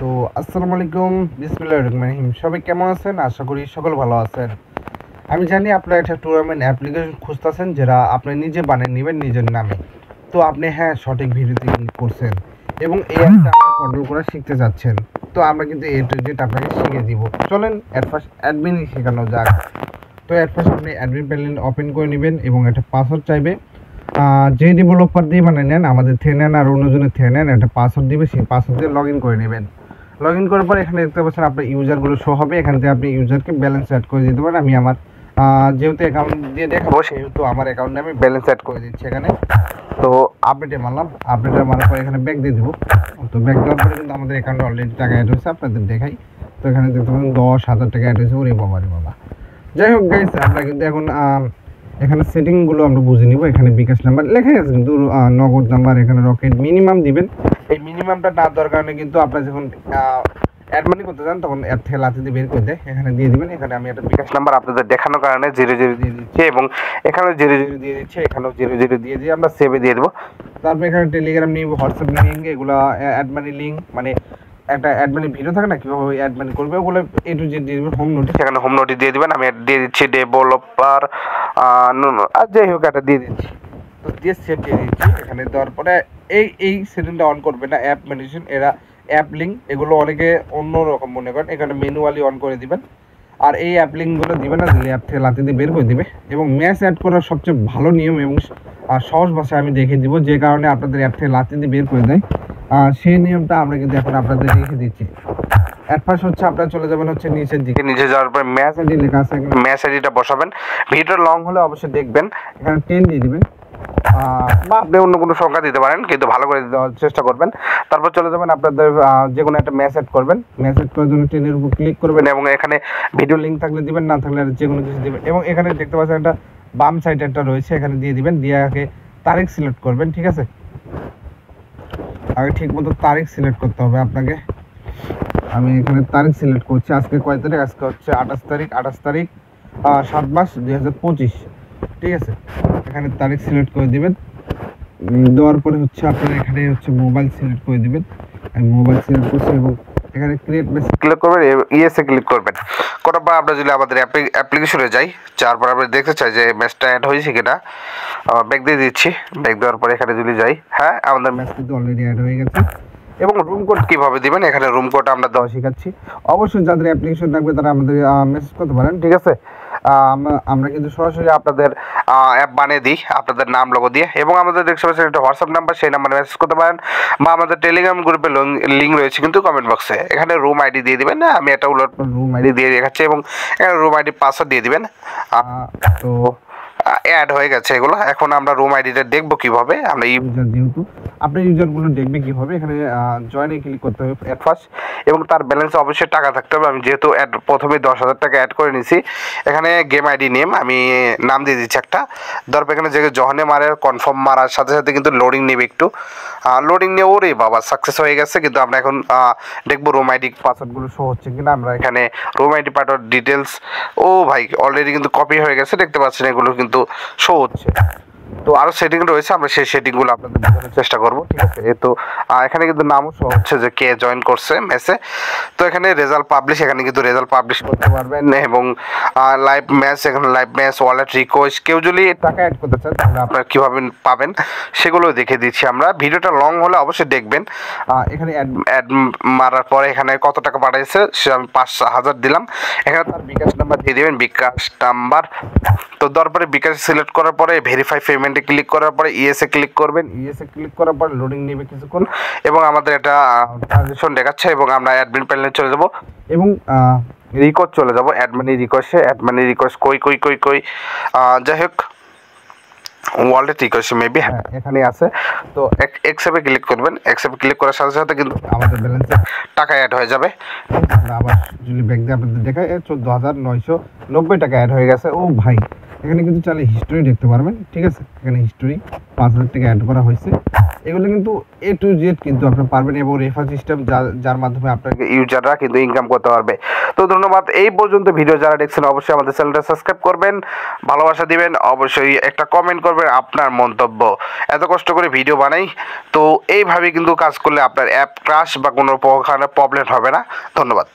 তো আসসালামু আলাইকুম, বিসমিল্লাহির রহমানির রহিম। সবাই কেমন আছেন? আশা করি সকল ভালো আছেন। আমি জানি আপনারা একটা টুর্নামেন্ট অ্যাপ্লিকেশন খুঁজতেছেন যেটা আপনি নিজে বানিয়ে নেবেন নিজের নামে। তো আপনি সঠিক ভিডিওতে ক্লিক করছেন এবং এই অ্যাপটা আপনি কন্ট্রোল করা শিখতে যাচ্ছেন। তো আমরা কিন্তু এ টু জেড আপনাকে শিখিয়ে দিব। চলেন অ্যাট ফার্স্ট অ্যাডমিন শেখানো যাক। তো অ্যাট ফার্স্ট আপনি অ্যাডমিন প্যানেল ওপেন করে নেবেন এবং একটা পাসওয়ার্ড চাইবে। যে ডেভেলপার দিয়ে বানিয়ে নেন, আমাদের থেকে নেন আর অন্যজনের থেকে নেন, একটা পাসওয়ার্ড দিবে, সেই পাসওয়ার্ড দিয়ে লগ ইন করে নেবেন। লগ ইন করার পর এখানে দেখতে পাচ্ছেন আপনার ইউজারগুলো শো হবে। এখান থেকে আপনি ইউজারকে ব্যালেন্স অ্যাড করে দিতে পারেন। আমি আমার যেহেতু অ্যাকাউন্ট দিয়ে দেখাবো সেহেতু আমার অ্যাকাউন্টে আমি ব্যালেন্স অ্যাড করে দিচ্ছি এখানে। তো আপডেটে মারলাম, আপডেটে মারার পর এখানে ব্যাক দিয়ে দেবো। তো ব্যাক দেওয়ার পরে কিন্তু আমাদের অ্যাকাউন্টে অলরেডি টাকা অ্যাড হয়েছে, আপনাদের দেখাই। তো এখানে দেখতে পাচ্ছেন 10,000 টাকা অ্যাড হয়েছে। ওরে বাবা রে বাবা। যাই হোক গাইস, আমরা কিন্তু এখন এখানে সেটিংগুলো আমরা বুঝে নিব। এখানে বিকাশ নাম্বার লেখা আছে কিন্তু নগদ নাম্বার, এখানে রকেট মিনিমাম দিবেন। এই মিনিমামটা না দেওয়ার কারণে কিন্তু আপনার যখন অ্যাড মানি করতে চান তখন অ্যাপ থেকে লাথি দিয়ে বের করে দেয়। এখানে দিয়ে দিবেন। এখানে আমি একটা বিকাশ নাম্বার আপনাদের দেখানোর কারণে 00 দিয়ে দিচ্ছি এবং এখানেও 00 দিয়ে দিচ্ছি, এখানেও 00 দিয়ে আমরা সেভে দিয়ে দেবো। তারপর এখানে টেলিগ্রাম নিব, হোয়াটসঅ্যাপ লিঙ্ক, এগুলো অ্যাড মানি লিঙ্ক, মানে একটা অ্যাড মানি ভিডিও থাকে না কীভাবে অ্যাড মানি করবে, ওগুলো এ টু জেড দিয়ে দেবেন। হোম নোটিস, এখানে হোম নোটিস দিয়ে দেবেন। আমি দিয়ে দিচ্ছি ডেভেলপার আর যাই হোক একটা দিয়ে দিচ্ছি। তো দিয়ে সেভ দিয়ে দিচ্ছি। এখানে দেওয়ার পরে এই সেটিংটা অন করবে না, অ্যাপ ম্যানেজমেন্ট, এরা অ্যাপ লিঙ্ক, এগুলো অনেকে অন্যরকম মনে করেন। এখানে ম্যানুয়ালি অন করে দিবেন। আর এই অ্যাপ লিঙ্কগুলো দিবে না, দিলে অ্যাপ থেকে লাথি দিয়ে বের করে দিবে। এবং ম্যাচ অ্যাড করার সবচেয়ে ভালো নিয়ম এবং সহজ ভাষায় আমি দেখিয়ে দিব, যে কারণে আপনাদের অ্যাপ থেকে লাথি দিয়ে বের করে দেয়। সেই নিয়মটা আমরা কিন্তু এখন আপনাদের রেখে দিচ্ছি। অ্যাট ফার্স্ট হচ্ছে আপনারা চলে যাবেন হচ্ছে নিচের দিকে। নিচে যাওয়ার পর ম্যাচ আইডি লেখা আছে, এখানে ম্যাচ আইডিটা বসাবেন। ভিডিও লং হলে অবশ্যই দেখবেন, এখানে 10 দিয়ে দিবেন বা আপনি অন্য কোনো সংখ্যা দিতে পারেন, কিন্তু ভালো করে দেওয়ার চেষ্টা করবেন। তারপর চলে যাবেন আপনাদের যে কোনো একটা ম্যাচ অ্যাড করবেন। ম্যাচ অ্যাড করার জন্য 10-এর উপর ক্লিক করবেন এবং এখানে ভিডিও লিঙ্ক থাকলে দিবেন, না থাকলে যে কোনো কিছু দিবেন। এবং এখানে দেখতে পাচ্ছেন একটা বাম সাইডে একটা রয়েছে, এখানে দিয়ে দিবেন। দিয়ে আগে তারিখ সিলেক্ট করবেন, ঠিক আছে? আগে ঠিক মতো তারিখ সিলেক্ট করতে হবে আপনাকে। আমি এখানে তারিখ সিলেক্ট করছি। আজকে কয় তারিখ? আজকে হচ্ছে 28 তারিখ, 7 মাস 2025, ঠিক আছে? এখানে তারিখ সিলেক্ট করে দিবেন। দেওয়ার পরে হচ্ছে আপনারা এখানে হচ্ছে মোবাইল সিলেক্ট করে দিবেন। আমি মোবাইল সিলেক্ট করছি এবং এখানে ক্রিয়েট মেসেজ ক্লিক করবেন, ইয়েসে ক্লিক করবেন। করার পর আমরা যদি আমাদের অ্যাপ্লিকেশনে যাই, যাওয়ার পর আমরা দেখতে চাই যে ম্যাচটা অ্যাড হয়েছে কিনা, ব্যাক দিয়ে দিচ্ছি। ব্যাক দেওয়ার পরে এখানে যদি যাই, হ্যাঁ আমাদের ম্যাচ কিন্তু অলরেডি অ্যাড হয়ে গেছে। এবং রুম কোড কীভাবে দিবেন, এখানে রুম কোড আমরা দেওয়া শেখাচ্ছি। অবশ্যই যাদের অ্যাপ্লিকেশন থাকবে তারা আমাদের মেসেজ করতে পারেন, ঠিক আছে? আমরা কিন্তু সরাসরি আপনাদের অ্যাপ বানিয়ে দিই আপনাদের নাম লোগো দিয়ে। এবং আমাদের দেখতে পাচ্ছেন একটা হোয়াটসঅ্যাপ নাম্বার, সেই নাম্বারে মেসেজ করতে পারেন, বা আমাদের টেলিগ্রাম গ্রুপে লিঙ্ক রয়েছে কিন্তু কমেন্ট বক্সে। এখানে রুম আইডি দিয়ে দিবেন। আমি একটা রুম আইডি দিয়ে দেখাচ্ছি এবং এখানে রুম আইডি পাসওয়ার্ড দিয়ে দিবেন। তো অ্যাড হয়ে গেছে এগুলো। এখন আমরা রুম আইডিটা দেখবো কীভাবে, আমরা ইউজার যেহেতু আপনার ইউজারগুলো দেখবে কীভাবে, এখানে জয়েনে ক্লিক করতে হবে অ্যাট ফার্স্ট। এবং তার ব্যালেন্সে অবশ্যই টাকা থাকতে হবে। আমি যেহেতু প্রথমে 10,000 টাকা অ্যাড করে নিছি, এখানে গেম আইডি নেম আমি নাম দিয়ে দিচ্ছি একটা। ধরো এখানে যে যখনে মারে কনফার্ম মারার সাথে সাথে কিন্তু লোডিং নেবে একটু। লোডিং নিয়ে ওরে বাবা সাকসেস হয়ে গেছে। কিন্তু আমরা এখন দেখবো রুম আইডি পাসওয়ার্ডগুলো শো হচ্ছে কিনা। আমরা এখানে রুম আইডি পাসওয়ার্ড ডিটেলস, ও ভাই অলরেডি কিন্তু কপি হয়ে গেছে, দেখতে পাচ্ছেন এগুলো কিন্তু শো হচ্ছে। তো আরও সেটিং রয়েছে, আমরা সেই সেটিংগুলো আপনাদের বোঝানোর চেষ্টা করবো, ঠিক আছে? তো এখানে কিন্তু নামও শো হচ্ছে যে কে জয়েন করছে ম্যাচে। তো এখানে রেজাল্ট পাবলিশ, এখানে কিন্তু রেজাল্ট পাবলিশ করতে পারবেন। এবং লাইভ ম্যাচ, এখানে লাইভ ম্যাচ, ওয়ালেট রিকোয়েস্ট, কেউ যদি টাকা অ্যাড করতে চান তাহলে আপনারা কীভাবে পাবেন সেগুলো দেখে দিচ্ছি আমরা। ভিডিওটা লং হলে অবশ্যই দেখবেন। এখানে অ্যাড মারার পরে এখানে কত টাকা পাঠাইছে সে আমি 5,000 দিলাম। এখানে তার বিকাশ নাম্বার দিয়ে দেবেন, বিকাশ নাম্বার। তো দেওয়ার পরে বিকাশ সিলেক্ট করার পরে ভেরিফাই পেমেন্টে ক্লিক করার পরে ইএসএ ক্লিক করবেন। ইএসএ ক্লিক করার পরে লোডিং নেবে কিছুক্ষণ এবং আমাদের একটা ট্রানজেকশন দেখাচ্ছে। এবং আমরা অ্যাডমিন প্যানেলে চলে যাব এবং রিকোয়েস্ট চলে যাব অ্যাডমিন রিকোয়েস্টে। অ্যাডমিন রিকোয়েস্ট কই যাই হোক ওয়ালেট রিকোয়েস্ট মেবি, হ্যাঁ এখানে আছে। তো অ্যাকসেপ্টে ক্লিক করবেন। অ্যাকসেপ্টে ক্লিক করার সাথে সাথে কিন্তু আমাদের ব্যালেন্সে টাকা অ্যাড হয়ে যাবে। আবার যদি ব্যাংক দিয়ে আপনাদের দেখায় 14,990 টাকা অ্যাড হয়ে গেছে। ও ভাই, এখানে কিন্তু চাইলে হিস্টোরি দেখতে পারবেন, ঠিক আছে? এখানে হিস্টোরি 5,000 টাকা অ্যাড করা হয়েছে। এগুলো কিন্তু A to Z কিন্তু আপনি পারবেন, এবং রেফার সিস্টেম যার মাধ্যমে আপনাকে ইউজাররা কিন্তু ইনকাম করতে পারবে। তো ধন্যবাদ, এই পর্যন্ত ভিডিও যারা দেখছেন অবশ্যই আমাদের চ্যানেলটা সাবস্ক্রাইব করবেন, ভালোবাসা দিবেন, অবশ্যই একটা কমেন্ট করবেন আপনার মন্তব্য। এত কষ্ট করে ভিডিও বানাই, তো এইভাবে কিন্তু কাজ করলে আপনার অ্যাপ ক্রাশ বা কোনো প্রকার প্রবলেম হবে না। ধন্যবাদ।